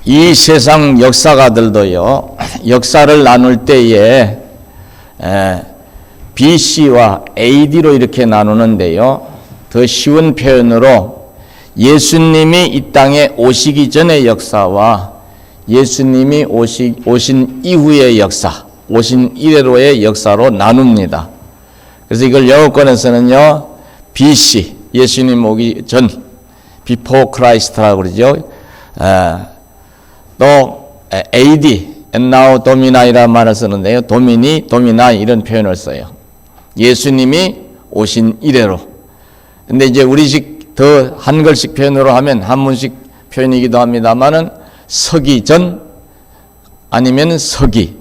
이 세상 역사가들도요, 역사를 나눌 때에 BC와 AD로 이렇게 나누는데요, 더 쉬운 표현으로 예수님이 이 땅에 오시기 전의 역사와 예수님이 오신 이후의 역사, 오신 이래로의 역사로 나눕니다. 그래서 이걸 영어권에서는요, BC, 예수님 오기 전, Before Christ라고 그러죠. 또 AD, And Now Domini라는 말을 쓰는데요, 도미나 이런 표현을 써요. 예수님이 오신 이래로. 근데 이제 우리식 더 한글식 표현으로 하면 한문식 표현이기도 합니다만은 서기 전 아니면 서기.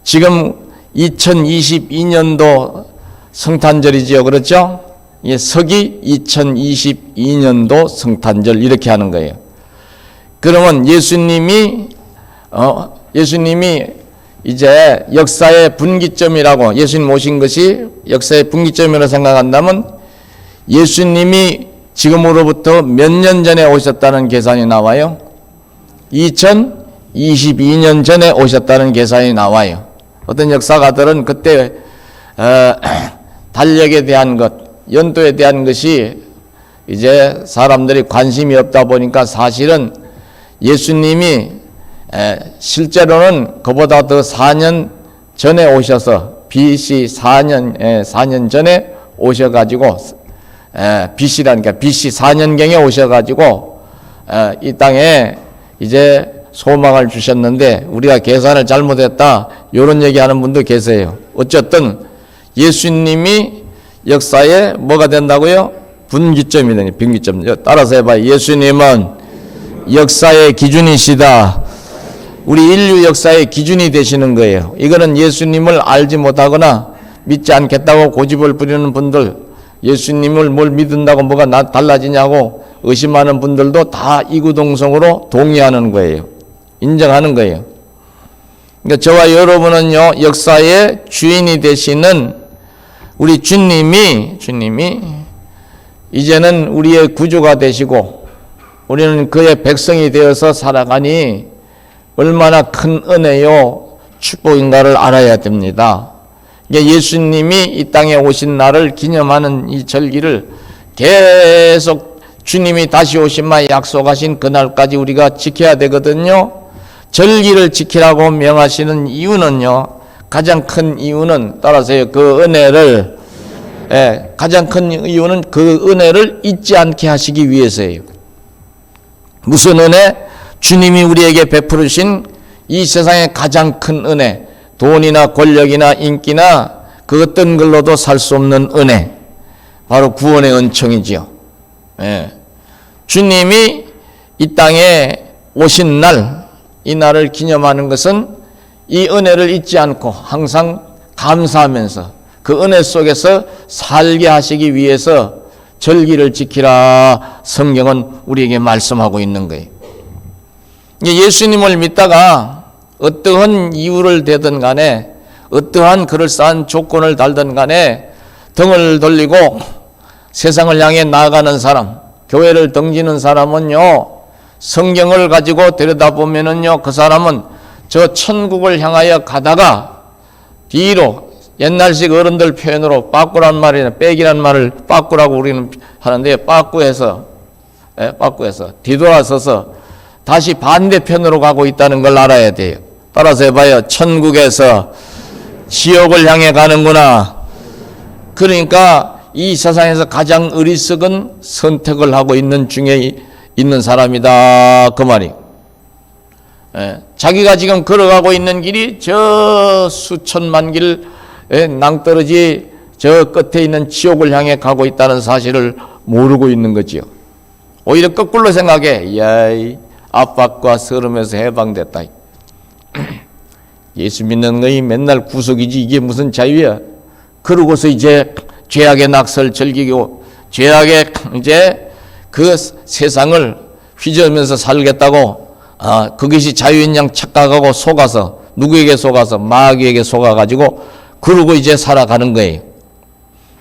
지금 2022년도 성탄절이지요, 그렇죠? 예, 서기 2022년도 성탄절 이렇게 하는 거예요. 그러면 예수님이 이제 역사의 분기점이라고, 예수님 오신 것이 역사의 분기점이라고 생각한다면 예수님이 지금으로부터 몇 년 전에 오셨다는 계산이 나와요. 2022년 전에 오셨다는 계산이 나와요. 어떤 역사가들은 그때 달력에 대한 것, 연도에 대한 것이 이제 사람들이 관심이 없다 보니까 사실은 예수님이 실제로는 그보다 더 4년 전에 오셔서 BC 4년 전에 오셔가지고 BC라니까 BC 4년경에 오셔가지고 이 땅에 이제 소망을 주셨는데 우리가 계산을 잘못했다 이런 얘기하는 분도 계세요. 어쨌든 예수님이 역사에 뭐가 된다고요? 분기점이 되니 분기점. 따라서 해봐요. 예수님은 역사의 기준이시다. 우리 인류 역사의 기준이 되시는 거예요. 이거는 예수님을 알지 못하거나 믿지 않겠다고 고집을 부리는 분들, 예수님을 뭘 믿는다고 뭐가 달라지냐고 의심하는 분들도 다 이구동성으로 동의하는 거예요. 인정하는 거예요. 그러니까 저와 여러분은요, 역사의 주인이 되시는 우리 주님이 이제는 우리의 구주가 되시고 우리는 그의 백성이 되어서 살아가니 얼마나 큰 은혜요 축복인가를 알아야 됩니다. 예수님이 이 땅에 오신 날을 기념하는 이 절기를 계속 주님이 다시 오신마 약속하신 그날까지 우리가 지켜야 되거든요. 절기를 지키라고 명하시는 이유는요, 가장 큰 이유는 따라서요, 그 은혜를 가장 큰 이유는 그 은혜를 잊지 않게 하시기 위해서예요. 무슨 은혜? 주님이 우리에게 베푸르신 이 세상의 가장 큰 은혜, 돈이나 권력이나 인기나 그 어떤 걸로도 살 수 없는 은혜, 바로 구원의 은총이지요. 주님이 이 땅에 오신 날, 이 날을 기념하는 것은 이 은혜를 잊지 않고 항상 감사하면서 그 은혜 속에서 살게 하시기 위해서 절기를 지키라 성경은 우리에게 말씀하고 있는 거예요. 예수님을 믿다가 어떠한 이유를 대든 간에 어떠한 그럴싸한 조건을 달든 간에 등을 돌리고 세상을 향해 나아가는 사람, 교회를 등지는 사람은요, 성경을 가지고 들여다보면은요, 그 사람은 저 천국을 향하여 가다가 뒤로 옛날식 어른들 표현으로 빠꾸란 말이나 빽이란 말을 빠꾸라고 우리는 하는데 빠꾸해서 뒤돌아서서 다시 반대편으로 가고 있다는 걸 알아야 돼요. 따라서 해봐요. 천국에서 지옥을 향해 가는구나. 그러니까 이 세상에서 가장 어리석은 선택을 하고 있는 중에 있는 사람이다 그 말이. 자기가 지금 걸어가고 있는 길이 저 수천만 길 낭떠러지 저 끝에 있는 지옥을 향해 가고 있다는 사실을 모르고 있는 거지요. 오히려 거꾸로 생각해. 야이 압박과 서름에서 해방됐다. 예수 믿는 거이 맨날 구속이지 이게 무슨 자유야. 그러고서 이제 죄악의 낙설 즐기고 죄악의 이제 그 세상을 휘저으면서 살겠다고 그것이 자유인 양 착각하고 속아서 누구에게 속아서 마귀에게 속아가지고 그러고 이제 살아가는 거예요.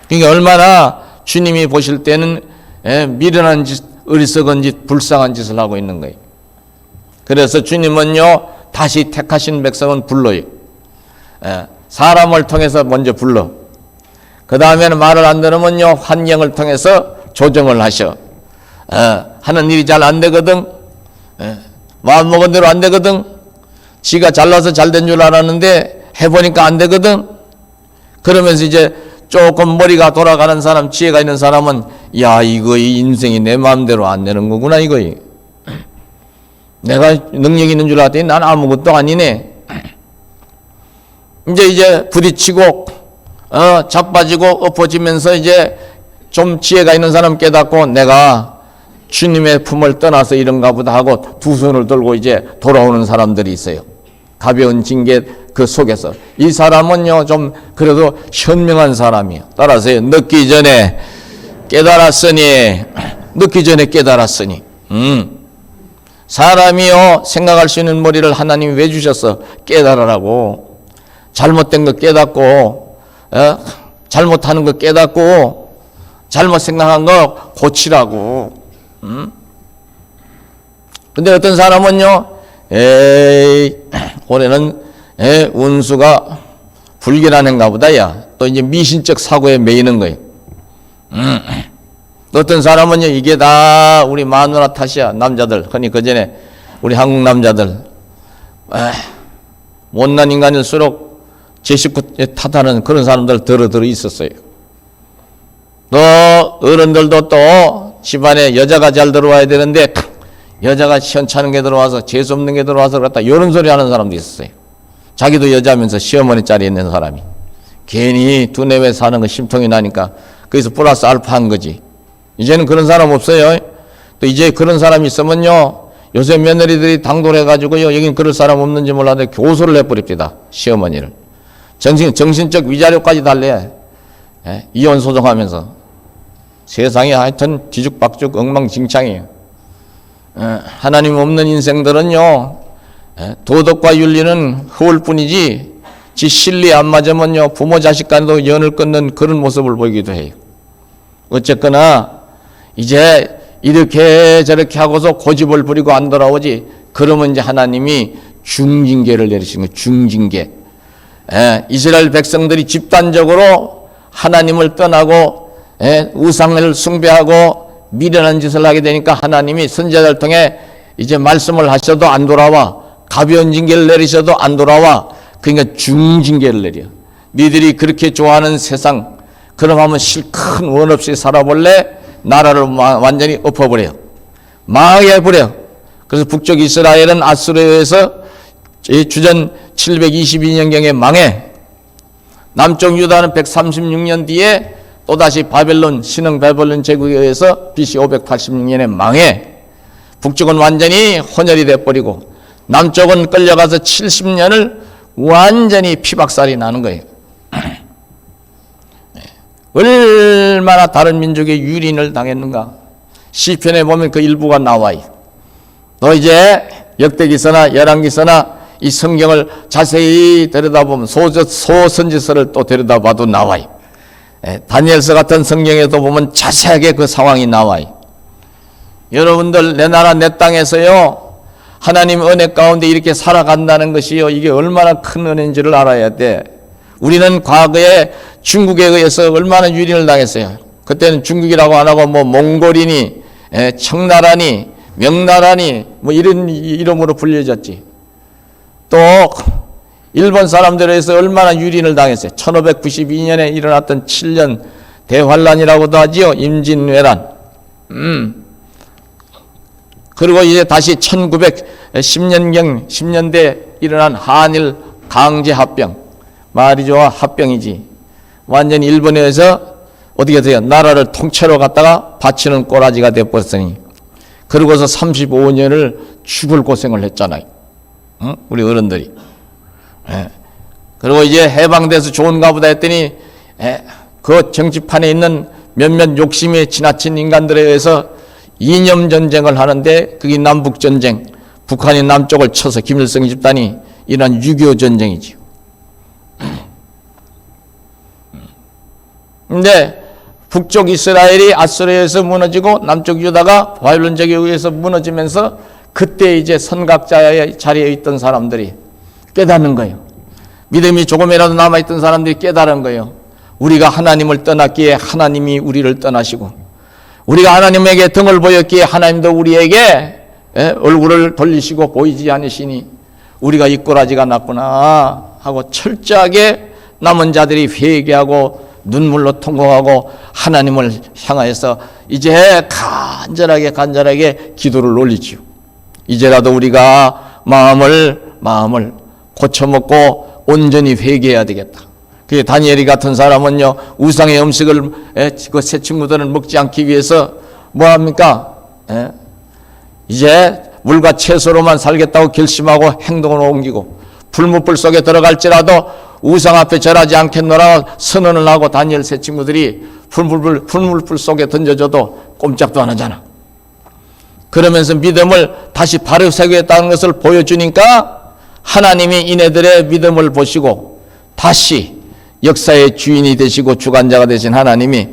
그러니까 얼마나 주님이 보실 때는 미련한 짓, 어리석은 짓, 불쌍한 짓을 하고 있는 거예요. 그래서 주님은요 다시 택하신 백성은 불러요. 사람을 통해서 먼저 불러. 그 다음에는 말을 안 들으면요 환경을 통해서 조정을 하셔. 하는 일이 잘 안 되거든. 마음 먹은 대로 안 되거든. 지가 잘나서 잘 된 줄 알았는데 해보니까 안 되거든. 그러면서 이제 조금 머리가 돌아가는 사람, 지혜가 있는 사람은 야 이거 이 인생이 내 마음대로 안 되는 거구나 이거. 내가 능력이 있는 줄 알았더니 난 아무것도 아니네. 이제 부딪히고 자빠지고 엎어지면서 이제 좀 지혜가 있는 사람 깨닫고 내가 주님의 품을 떠나서 이런가 보다 하고 두 손을 들고 이제 돌아오는 사람들이 있어요. 가벼운 징계 그 속에서. 이 사람은요 좀 그래도 현명한 사람이에요. 따라서요 늦기 전에 깨달았으니 사람이요 생각할 수 있는 머리를 하나님이 왜 주셨어? 깨달으라고. 잘못된 거 깨닫고 잘못하는 거 깨닫고 잘못 생각한 거 고치라고. 근데 어떤 사람은요 올해는 운수가 불길하는가 보다 야. 또 이제 미신적 사고에 매이는 거예요. 어떤 사람은요 이게 다 우리 마누라 탓이야. 남자들 흔히 그전에 우리 한국 남자들 못난 인간일수록 제 식구 탓하는 그런 사람들 들어 있었어요. 또 어른들도 또 집안에 여자가 잘 들어와야 되는데 여자가 시원찮은 게 들어와서 재수없는 게 들어와서 그렇다 이런 소리 하는 사람도 있었어요. 자기도 여자면서 시어머니 자리에 있는 사람이 괜히 두뇌에 사는 거 심통이 나니까 거기서 플러스 알파 한 거지. 이제는 그런 사람 없어요. 또 이제 그런 사람이 있으면요 요새 며느리들이 당돌해가지고요 여긴 그럴 사람 없는지 몰라도 교수를 해버립니다. 시어머니를 정신적 위자료까지 달래. 이혼 소송하면서 세상이 하여튼 뒤죽박죽 엉망진창이에요. 하나님 없는 인생들은요 도덕과 윤리는 허울 뿐이지 지 실리 안 맞으면요 부모 자식 간도 연을 끊는 그런 모습을 보이기도 해요. 어쨌거나 이제 이렇게 저렇게 하고서 고집을 부리고 안 돌아오지 그러면 이제 하나님이 중징계를 내리시는 거예요. 중징계. 이스라엘 백성들이 집단적으로 하나님을 떠나고 우상을 숭배하고 미련한 짓을 하게 되니까 하나님이 선지자를 통해 이제 말씀을 하셔도 안 돌아와. 가벼운 징계를 내리셔도 안 돌아와. 그러니까 중징계를 내려. 니들이 그렇게 좋아하는 세상 그럼 한번 실컷 원 없이 살아볼래? 나라를 완전히 엎어버려. 망하게 해버려. 그래서 북쪽 이스라엘은 아수르에서 주전 722년경에 망해. 남쪽 유다는 136년 뒤에 또다시 바벨론, 신흥 바벨론 제국에 의해서 BC 586년에 망해. 북쪽은 완전히 혼혈이 돼버리고 남쪽은 끌려가서 70년을 완전히 피박살이 나는 거예요. 얼마나 다른 민족의 유린을 당했는가. 시편에 보면 그 일부가 나와요. 너 이제 역대기서나 열왕기서나 이 성경을 자세히 들여다보면 소선지서를 또 들여다봐도 나와요. 다니엘서 같은 성경에도 보면 자세하게 그 상황이 나와요. 여러분들 내 나라 내 땅에서요 하나님 은혜 가운데 이렇게 살아간다는 것이요 이게 얼마나 큰 은혜인지를 알아야 돼. 우리는 과거에 중국에 의해서 얼마나 유린을 당했어요. 그때는 중국이라고 안 하고 뭐 몽골이니 청나라니 명나라니 뭐 이런 이름으로 불려졌지. 또 일본 사람들에 의해서 얼마나 유린을 당했어요. 1592년에 일어났던 7년 대환란이라고도 하지요. 임진왜란. 그리고 이제 다시 1910년경 10년대 일어난 한일 강제합병. 말이 좋아 합병이지. 완전히 일본에 의해서 어떻게 돼요? 나라를 통째로 갖다가 바치는 꼬라지가 되어버렸으니. 그러고서 35년을 죽을 고생을 했잖아요. 응? 우리 어른들이. 그리고 이제 해방돼서 좋은가 보다 했더니 그 정치판에 있는 몇몇 욕심에 지나친 인간들에 의해서 이념 전쟁을 하는데 그게 남북 전쟁, 북한이 남쪽을 쳐서 김일성 집단이 일어난 6.25 전쟁이지요. 근데 북쪽 이스라엘이 아수르에서 무너지고 남쪽 유다가 바벨론 제국에 의해서 무너지면서 그때 이제 선각자의 자리에 있던 사람들이 깨닫는 거예요. 믿음이 조금이라도 남아있던 사람들이 깨달은 거예요. 우리가 하나님을 떠났기에 하나님이 우리를 떠나시고, 우리가 하나님에게 등을 보였기에 하나님도 우리에게 얼굴을 돌리시고 보이지 않으시니 우리가 이꼬라지가 났구나 하고 철저하게 남은 자들이 회개하고 눈물로 통곡하고 하나님을 향하여서 이제 간절하게 기도를 올리지요. 이제라도 우리가 마음을 고쳐먹고 온전히 회개해야 되겠다. 그 다니엘이 같은 사람은요, 우상의 음식을 그 새 친구들은 먹지 않기 위해서 뭐합니까? 이제 물과 채소로만 살겠다고 결심하고 행동을 옮기고, 불무불 속에 들어갈지라도 우상 앞에 절하지 않겠노라 선언을 하고, 다니엘 새 친구들이 불물불 속에 던져줘도 꼼짝도 안 하잖아. 그러면서 믿음을 다시 바로 세우겠다는 것을 보여주니까 하나님이 이네들의 믿음을 보시고 다시 역사의 주인이 되시고 주관자가 되신 하나님이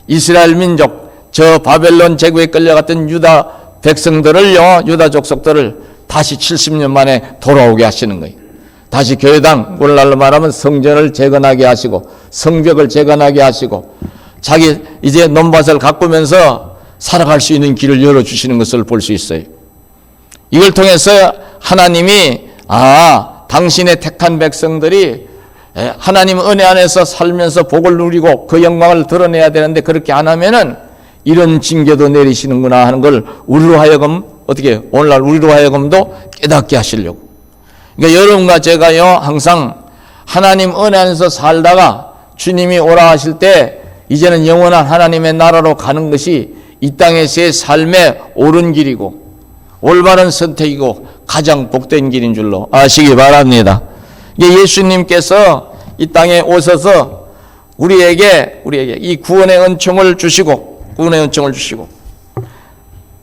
이스라엘 민족, 저 바벨론 제국에 끌려갔던 유다 백성들을요, 유다 족속들을 다시 70년 만에 돌아오게 하시는 거예요. 다시 교회당, 오늘날로 말하면 성전을 재건하게 하시고 성벽을 재건하게 하시고 자기 이제 논밭을 가꾸면서 살아갈 수 있는 길을 열어주시는 것을 볼 수 있어요. 이걸 통해서 하나님이 당신의 택한 백성들이 하나님 은혜 안에서 살면서 복을 누리고 그 영광을 드러내야 되는데 그렇게 안 하면은 이런 징계도 내리시는구나 하는 걸 우리로 하여금 오늘날 우리로 하여금도 깨닫게 하시려고. 그러니까 여러분과 제가요, 항상 하나님 은혜 안에서 살다가 주님이 오라 하실 때 이제는 영원한 하나님의 나라로 가는 것이 이 땅에서의 삶의 옳은 길이고 올바른 선택이고 가장 복된 길인 줄로 아시기 바랍니다. 예수님께서 이 땅에 오셔서 우리에게 이 구원의 은총을 주시고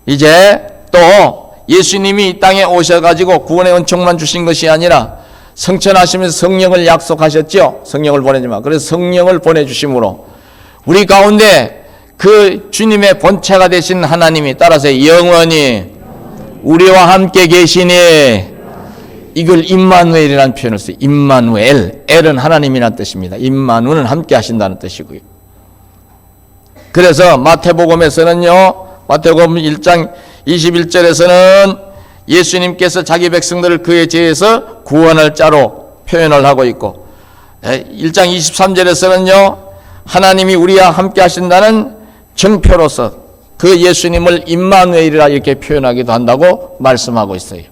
이제 또 예수님이 이 땅에 오셔가지고 구원의 은총만 주신 것이 아니라 성천하시면서 성령을 약속하셨죠. 성령을 보내지마. 그래서 성령을 보내주심으로 우리 가운데 그 주님의 본체가 되신 하나님이, 따라서 영원히 우리와 함께 계시니, 이걸 임마누엘이라는 표현을 써요. 임마누엘. 엘은 하나님이라는 뜻입니다. 임마누엘은 함께 하신다는 뜻이고요. 그래서 마태복음에서는요, 마태복음 1장 21절에서는 예수님께서 자기 백성들을 그에 대해서 구원할 자로 표현을 하고 있고, 1장 23절에서는요, 하나님이 우리와 함께 하신다는 정표로서 그 예수님을 임마누엘이라 이렇게 표현하기도 한다고 말씀하고 있어요.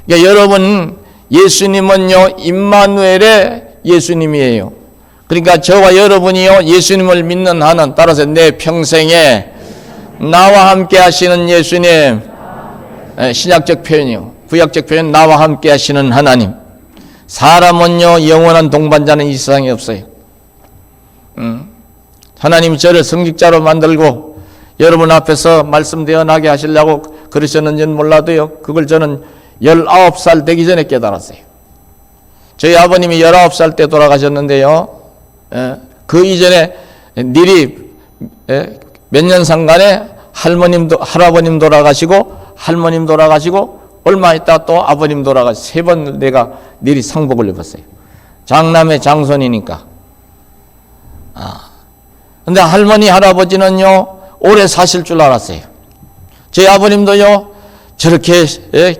그러니까 여러분, 예수님은요, 임마누엘의 예수님이에요. 그러니까 저와 여러분이요, 예수님을 믿는 한은, 따라서 내 평생에 나와 함께 하시는 예수님, 신약적 표현이요. 구약적 표현, 나와 함께 하시는 하나님. 사람은요, 영원한 동반자는 이 세상에 없어요. 하나님이 저를 성직자로 만들고 여러분 앞에서 말씀 대언하게 하시려고 그러셨는지는 몰라도요, 그걸 저는 19살 되기 전에 깨달았어요. 저희 아버님이 19살 때 돌아가셨는데요, 그 이전에 미리 몇 년 상간에 할아버님 돌아가시고 할머님 돌아가시고 얼마 있다 또 아버님 돌아가시고 세 번 내가 미리 상복을 입었어요. 장남의 장손이니까. 근데 할머니, 할아버지는요, 오래 사실 줄 알았어요. 제 아버님도요, 저렇게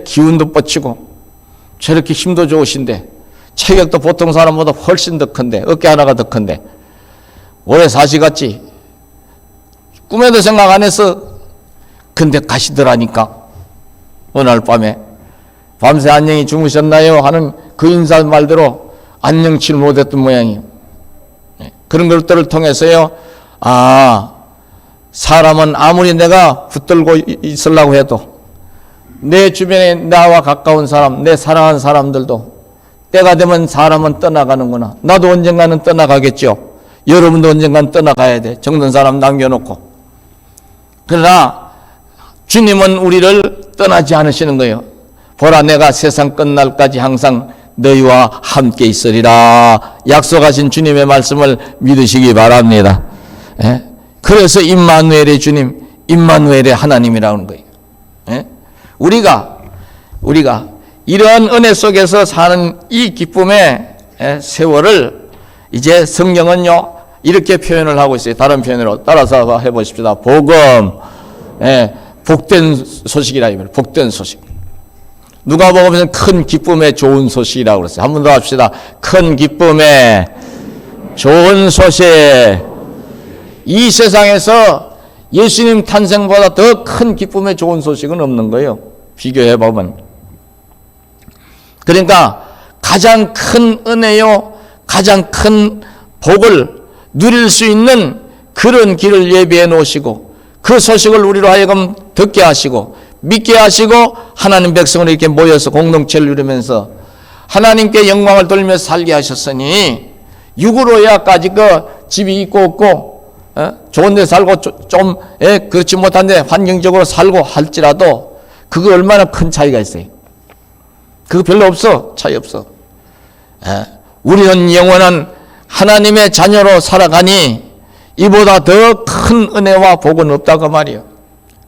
기운도 뻗치고, 저렇게 힘도 좋으신데, 체격도 보통 사람보다 훨씬 더 큰데, 어깨 하나가 더 큰데, 오래 사시겠지. 꿈에도 생각 안 했어. 근데 가시더라니까. 어느 날 밤에, 밤새 안녕히 주무셨나요? 하는 그 인사 말대로 안녕치를 못했던 모양이에요. 그런 것들을 통해서요, 사람은 아무리 내가 붙들고 있으려고 해도 내 주변에 나와 가까운 사람, 내 사랑하는 사람들도 때가 되면 사람은 떠나가는구나. 나도 언젠가는 떠나가겠죠. 여러분도 언젠가는 떠나가야 돼. 정든 사람 남겨놓고. 그러나 주님은 우리를 떠나지 않으시는 거예요. 보라, 내가 세상 끝날까지 항상 너희와 함께 있으리라 약속하신 주님의 말씀을 믿으시기 바랍니다. 그래서 임마누엘의 주님, 임마누엘의 하나님이라는 거예요. 우리가 우리가 이러한 은혜 속에서 사는 이 기쁨의 세월을 이제 성경은요 이렇게 표현을 하고 있어요. 다른 표현으로 따라서 해보십시다. 복음, 복된 소식이라 이거예요. 복된 소식. 누가복음에서는 큰 기쁨의 좋은 소식이라고 그랬어요. 한 번 더 합시다. 큰 기쁨의 좋은 소식. 이 세상에서 예수님 탄생보다 더 큰 기쁨의 좋은 소식은 없는 거예요. 비교해 보면. 그러니까 가장 큰 은혜요, 가장 큰 복을 누릴 수 있는 그런 길을 예비해 놓으시고 그 소식을 우리로 하여금 듣게 하시고 믿게 하시고 하나님 백성으로 이렇게 모여서 공동체를 이루면서 하나님께 영광을 돌리면서 살게 하셨으니 육으로야까지 그 집이 있고 없고 좋은 데 살고 좀 그렇지 못한데 환경적으로 살고 할지라도 그거 얼마나 큰 차이가 있어요. 그거 별로 없어. 차이 없어. 우리는 영원한 하나님의 자녀로 살아가니 이보다 더 큰 은혜와 복은 없다고 말이에요.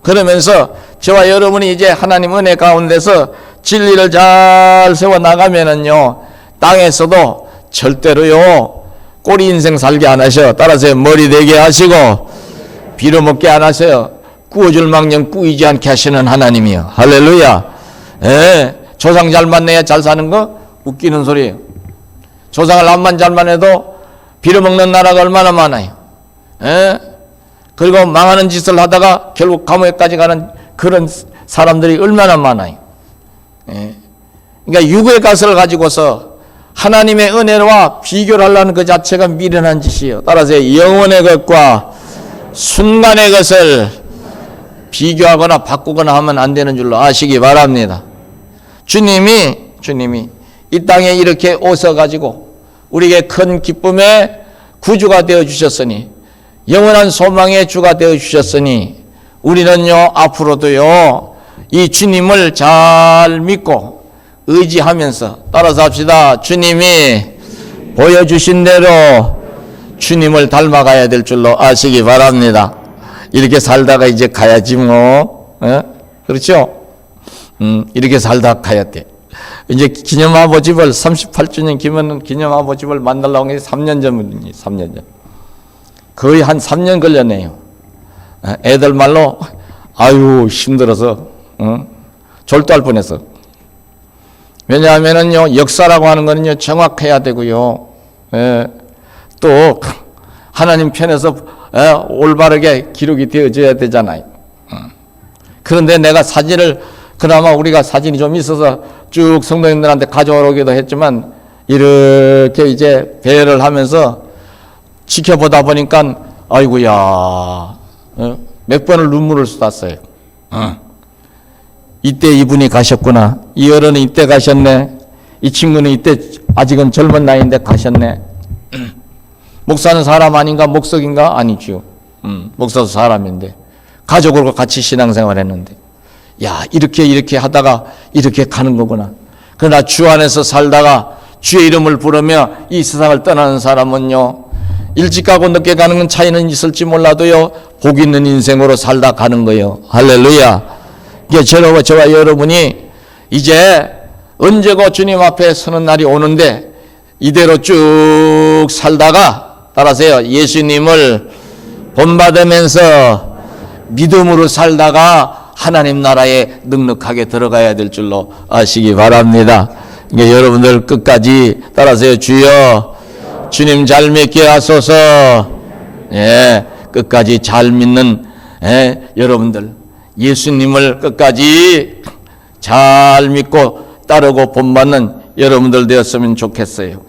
그러면서 저와 여러분이 이제 하나님 은혜 가운데서 진리를 잘 세워나가면은요 땅에서도 절대로요 꼬리 인생 살게 안 하셔. 따라서 머리 되게 하시고 빌어먹게 안 하세요. 구워줄 망령 꾸이지 않게 하시는 하나님이요. 할렐루야. 조상 잘 만나야 잘 사는 거 웃기는 소리예요. 조상을 암만 잘 만해도 빌어먹는 나라가 얼마나 많아요. 그리고 망하는 짓을 하다가 결국 감옥에까지 가는 그런 사람들이 얼마나 많아요. 그러니까 육의 것을 가지고서 하나님의 은혜와 비교를 하려는 그 자체가 미련한 짓이에요. 따라서 영혼의 것과 순간의 것을 비교하거나 바꾸거나 하면 안 되는 줄로 아시기 바랍니다. 주님이 이 땅에 이렇게 오셔가지고 우리에게 큰 기쁨의 구주가 되어 주셨으니 영원한 소망의 주가 되어 주셨으니 우리는요 앞으로도요 이 주님을 잘 믿고 의지하면서 따라서 합시다. 주님이 보여주신 대로 주님을 닮아가야 될 줄로 아시기 바랍니다. 이렇게 살다가 이제 가야지 뭐 그렇죠? 이렇게 살다 가야 돼. 이제 기념아버집을 38주년 기념아버집을 만들려고 한 게 3년 전이에요. 3년 전. 거의 한 3년 걸렸네요. 애들 말로 아유 힘들어서 졸도할 뻔했어. 왜냐하면은요 역사라고 하는 거는요 정확해야 되고요. 또 하나님 편에서 올바르게 기록이 되어져야 되잖아요. 그런데 내가 사진을 그나마 우리가 사진이 좀 있어서 쭉 성도님들한테 가져오기도 했지만 이렇게 이제 배회를 하면서 지켜보다 보니까 아이고야 몇 번을 눈물을 쏟았어요. 이때 이분이 가셨구나. 이 어른은 이때 가셨네. 이 친구는 이때 아직은 젊은 나이인데 가셨네. 목사는 사람 아닌가? 목석인가? 아니죠. 목사도 사람인데 가족으로 같이 신앙생활 했는데 야 이렇게 하다가 이렇게 가는 거구나. 그러나 주 안에서 살다가 주의 이름을 부르며 이 세상을 떠나는 사람은요 일찍 가고 늦게 가는 건 차이는 있을지 몰라도요 복 있는 인생으로 살다 가는 거예요. 할렐루야. 이게 저와 여러분이 이제 언제고 주님 앞에 서는 날이 오는데 이대로 쭉 살다가 따라서요 예수님을 본받으면서 믿음으로 살다가 하나님 나라에 넉넉하게 들어가야 될 줄로 아시기 바랍니다. 그러니까 여러분들 끝까지 따라서요 주여 주님 잘 믿게 하소서. 끝까지 잘 믿는 여러분들 예수님을 끝까지 잘 믿고 따르고 본받는 여러분들 되었으면 좋겠어요.